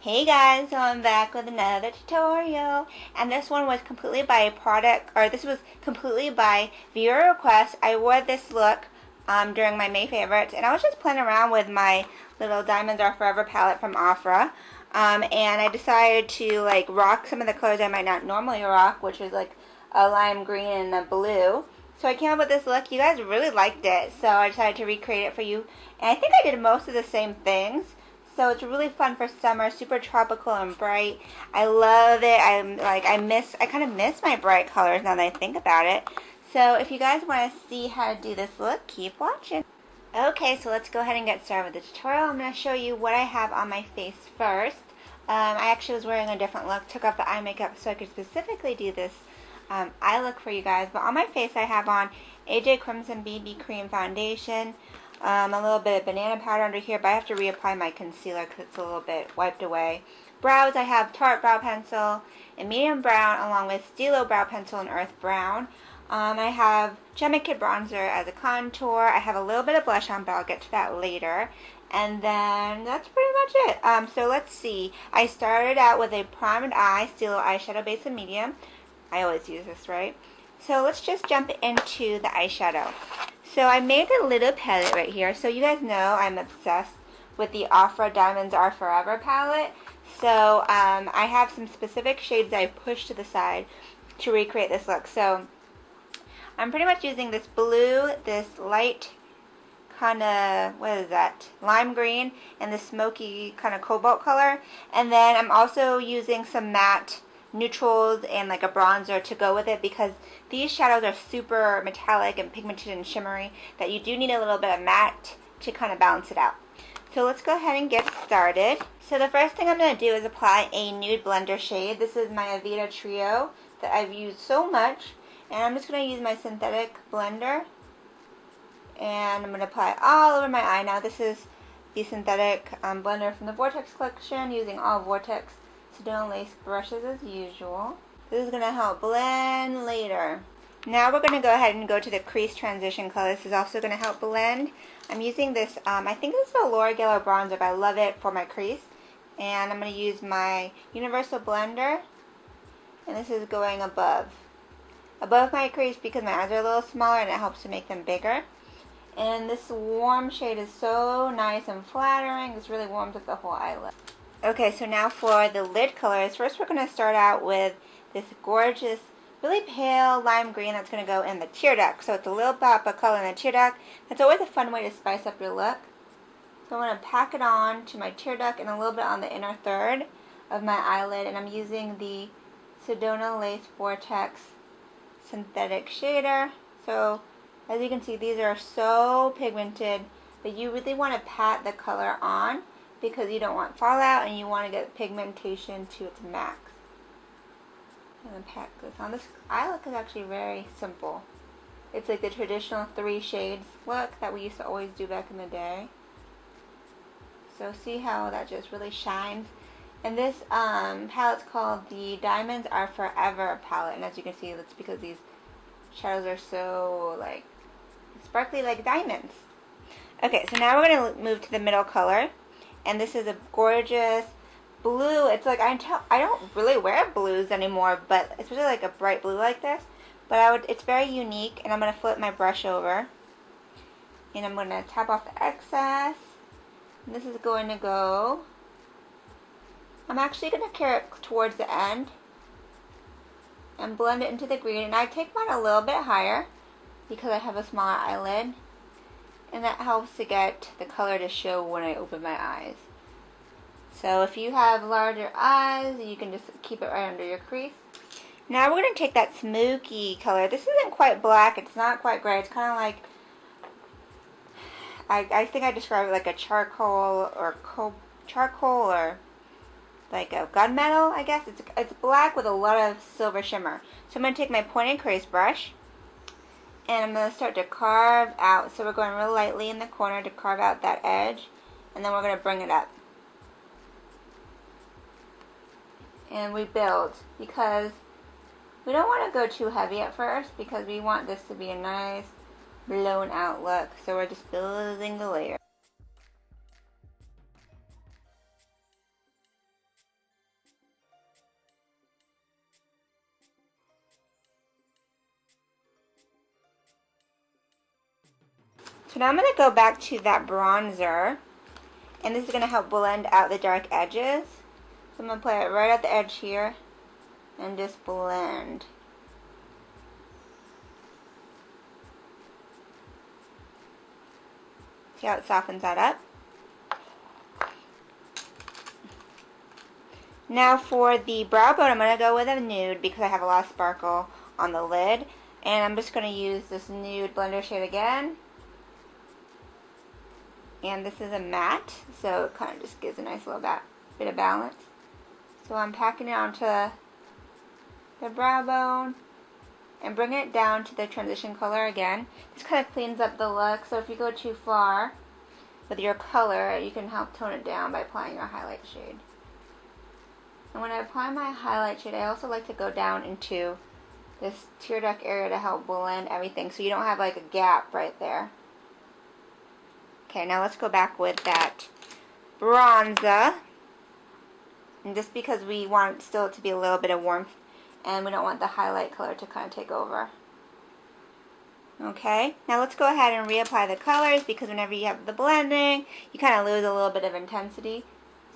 Hey guys, so I'm back with another tutorial, and this one was completely by this was completely by viewer request. I wore this look during my May favorites, and I was just playing around with my little Diamonds Are Forever palette from Ofra, and I decided to like rock some of the colors I might not normally rock, which is like a lime green and a blue. So I came up with this look. You guys really liked it, so I decided to recreate it for you, and I think I did most of the same things. So it's really fun for summer, super tropical and bright. I love it. I kind of miss my bright colors now that I think about it. So if you guys want to see how to do this look, keep watching. Okay, so let's go ahead and get started with the tutorial. I'm going to show you what I have on my face first. I actually was wearing a different look, took off the eye makeup so I could specifically do this eye look for you guys. But on my face I have on AJ Crimson BB Cream Foundation. A little bit of banana powder under here, but I have to reapply my concealer because it's a little bit wiped away. Brows, I have Tarte Brow Pencil in medium brown along with Stilo Brow Pencil in earth brown. I have Gemma Kid Bronzer as a contour. I have a little bit of blush on, but I'll get to that later. And then that's pretty much it. So let's see. I started out with a primed eye Stilo eyeshadow base in medium. I always use this, right? So let's just jump into the eyeshadow. So I made a little palette right here. So you guys know I'm obsessed with the Ofra Diamonds Are Forever palette. So I have some specific shades I pushed to the side to recreate this look. So I'm pretty much using this blue, this light kind of, what is that, lime green, and this smoky kind of cobalt color. And then I'm also using some matte neutrals and like a bronzer to go with it because these shadows are super metallic and pigmented and shimmery that you do need a little bit of matte to kind of balance it out. So let's go ahead and get started. So the first thing I'm going to do is apply a nude blender shade. This is my Aveda Trio that I've used so much, and I'm just going to use my synthetic blender and I'm going to apply all over my eye. Now this is the synthetic blender from the Vortex collection using all Vortex Sedona lace brushes as usual. This is going to help blend later. Now we're going to go ahead and go to the crease transition color. This is also going to help blend. I'm using this, I think this is a Laura Geller bronzer, but I love it for my crease. And I'm going to use my universal blender. And this is going above my crease because my eyes are a little smaller and it helps to make them bigger. And this warm shade is so nice and flattering. This really warms up the whole eyelid. Okay, so now for the lid colors. First we're going to start out with this gorgeous, really pale lime green that's going to go in the tear duct. So it's a little pop of color in the tear duct. That's always a fun way to spice up your look. So I'm going to pack it on to my tear duct and a little bit on the inner third of my eyelid. And I'm using the Sedona Lace Vortex Synthetic Shader. So as you can see, these are so pigmented that you really want to pat the color on, because you don't want fallout and you want to get pigmentation to its max. And then pack this on. This eye look is actually very simple. It's like the traditional 3 shades look that we used to always do back in the day. So see how that just really shines. And this palette's called the Diamonds Are Forever palette. And as you can see, that's because these shadows are so like sparkly like diamonds. Okay, so now we're going to move to the middle color. And this is a gorgeous blue. It's like I don't really wear blues anymore, but especially like a bright blue like this. But it's very unique, and I'm going to flip my brush over. And I'm going to tap off the excess. And this is going to go, I'm actually going to carry it towards the end and blend it into the green. And I take mine a little bit higher because I have a smaller eyelid. And that helps to get the color to show when I open my eyes. So if you have larger eyes, you can just keep it right under your crease. Now we're going to take that smoky color. This isn't quite black. It's not quite gray. It's kind of like, I think I describe it like a charcoal or like a gunmetal, I guess. It's black with a lot of silver shimmer. So I'm going to take my pointed crease brush. And I'm going to start to carve out. So we're going real lightly in the corner to carve out that edge. And then we're going to bring it up. And we build. Because we don't want to go too heavy at first. Because we want this to be a nice blown out look. So we're just building the layer. So now I'm going to go back to that bronzer, and this is going to help blend out the dark edges. So I'm going to put it right at the edge here, and just blend. See how it softens that up? Now for the brow bone, I'm going to go with a nude because I have a lot of sparkle on the lid. And I'm just going to use this nude blender shade again. And this is a matte, so it kind of just gives a nice little bit of balance. So I'm packing it onto the brow bone and bringing it down to the transition color again. This kind of cleans up the look, so if you go too far with your color, you can help tone it down by applying your highlight shade. And when I apply my highlight shade, I also like to go down into this tear duct area to help blend everything so you don't have like a gap right there. Okay, now let's go back with that bronzer. And just because we want still to be a little bit of warmth and we don't want the highlight color to kind of take over. Okay, now let's go ahead and reapply the colors because whenever you have the blending, you kind of lose a little bit of intensity.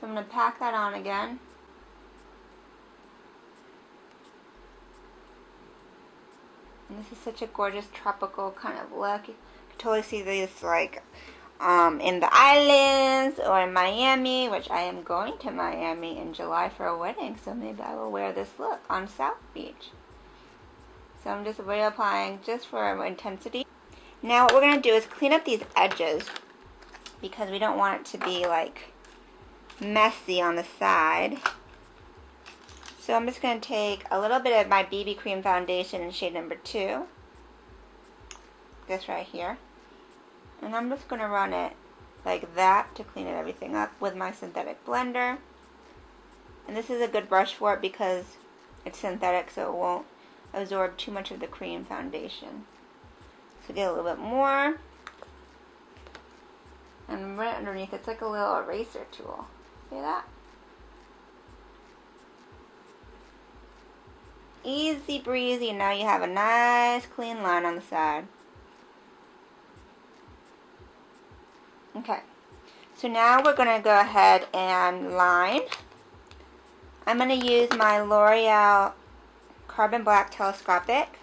So I'm going to pack that on again. And this is such a gorgeous tropical kind of look. You can totally see this like in the islands or in Miami, which I am going to Miami in July for a wedding, so maybe I will wear this look on South Beach. So I'm just reapplying just for intensity. Now what we're going to do is clean up these edges because we don't want it to be like messy on the side. So I'm just going to take a little bit of my BB cream foundation in shade number 2. This right here. And I'm just going to run it like that to clean everything up with my synthetic blender. And this is a good brush for it because it's synthetic, so it won't absorb too much of the cream foundation. So get a little bit more. And right underneath, it's like a little eraser tool. See that? Easy breezy, and now you have a nice clean line on the side. Okay, so now we're going to go ahead and line. I'm going to use my L'Oreal Carbon Black Telescopic.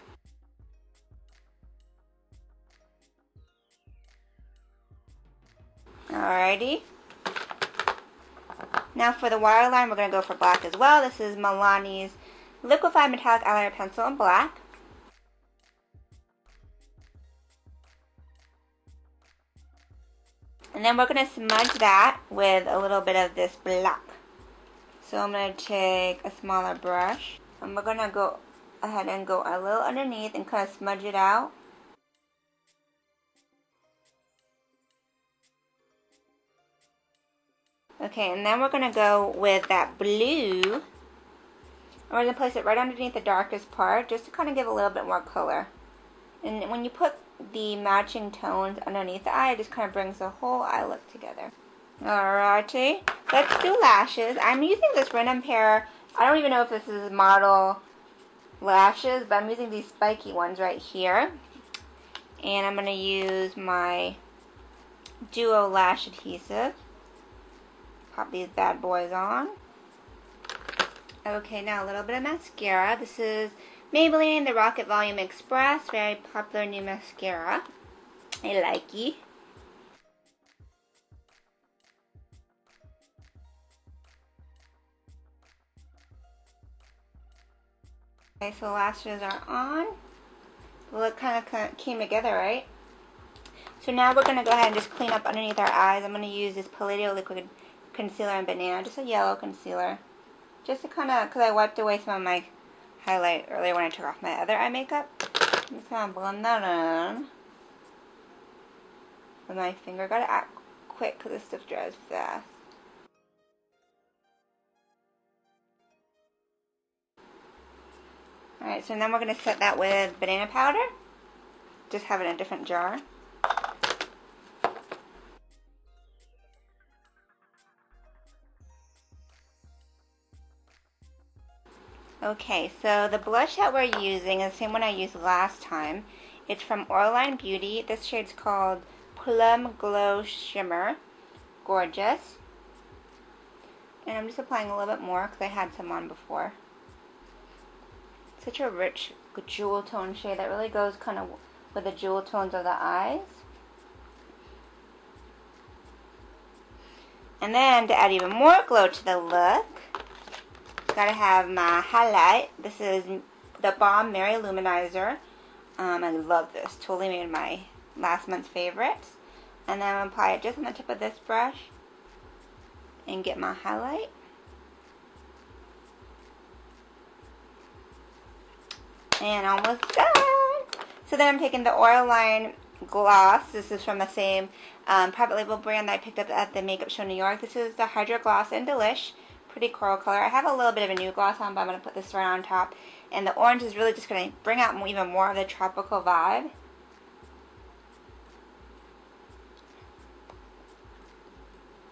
Alrighty. Now for the waterline, we're going to go for black as well. This is Milani's Liquefied Metallic Eyeliner Pencil in black. And then we're going to smudge that with a little bit of this black. So I'm going to take a smaller brush and we're going to go ahead and go a little underneath and kind of smudge it out. Okay, and then we're going to go with that blue. And we're going to place it right underneath the darkest part just to kind of give a little bit more color. And when you put the matching tones underneath the eye, it just kind of brings the whole eye look together. Alrighty, let's do lashes. I'm using this random pair. I don't even know if this is model lashes, but I'm using these spiky ones right here. And I'm going to use my Duo Lash Adhesive. Pop these bad boys on. Okay, now a little bit of mascara. This is Maybelline the Rocket Volume Express. Very popular new mascara. I like it. Okay, so lashes are on. The look kind of came together, right? So now we're going to go ahead and just clean up underneath our eyes. I'm going to use this Palladio Liquid Concealer in Banana, just a yellow concealer. Just to kind of, because I wiped away some of my highlight earlier when I took off my other eye makeup. I'm just going to blend that in with my finger. Got to act quick because this stuff dries fast. Alright, so then we're going to set that with banana powder. Just have it in a different jar. Okay, so the blush that we're using is the same one I used last time. It's from Waterline Beauty. This shade's called Plum Glow Shimmer. Gorgeous. And I'm just applying a little bit more because I had some on before. Such a rich jewel tone shade that really goes kind of with the jewel tones of the eyes. And then to add even more glow to the look, gotta have my highlight. This is the Balm Mary Luminizer. I love this. Totally made my last month's favorites. And then I'm gonna apply it just on the tip of this brush and get my highlight. And almost done. So then I'm taking the Waterline gloss. This is from the same private label brand that I picked up at the Makeup Show New York. This is the Hydro Gloss in Delish. Pretty coral color. I have a little bit of a nude gloss on, but I'm going to put this right on top. And the orange is really just going to bring out even more of the tropical vibe.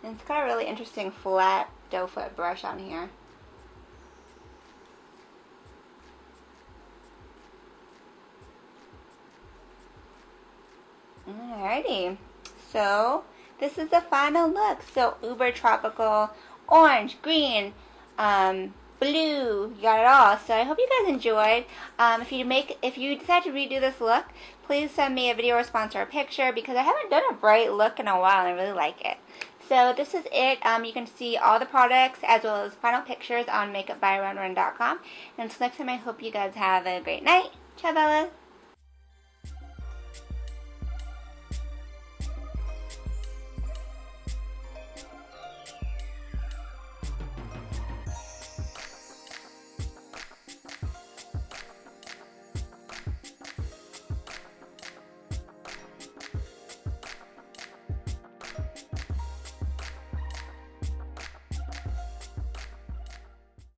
And it's got a really interesting flat doe foot brush on here. Alrighty, so this is the final look. So uber tropical, orange, green, blue, you got it all. So I hope you guys enjoyed. If you decide to redo this look, please send me a video response or a picture because I haven't done a bright look in a while and I really like it. So this is it. You can see all the products as well as final pictures on makeupbyrunrun.com. And until next time, I hope you guys have a great night. Ciao, Bella.